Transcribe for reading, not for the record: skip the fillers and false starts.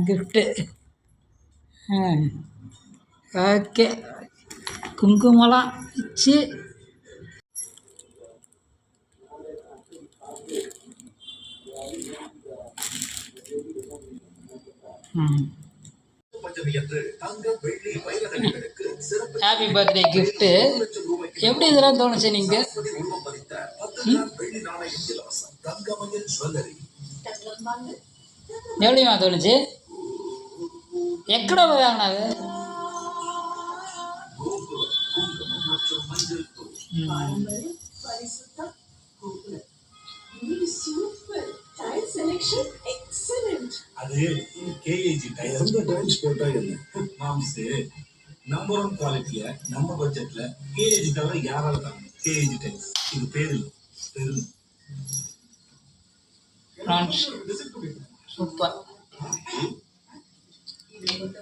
Gift. Okay. குங்குமம்லாம் வச்சு happy birthday gift. எப்படி இதெல்லாம் தோணுச்சு நீங்கள்? எப்படிமா தோணுச்சு? எக்கட வாங்கினாது? அது கேஏஜி டைல்ஸ் போட்டா என்ன மாம்ஸ் நம்பர் ஒன் குவாலிட்டியில நம்ம பட்ஜெட்ல கேஏஜி தவிர யாரால தாங்க கேஏஜி டைல்ஸ் இது பேரு சூப்பர்.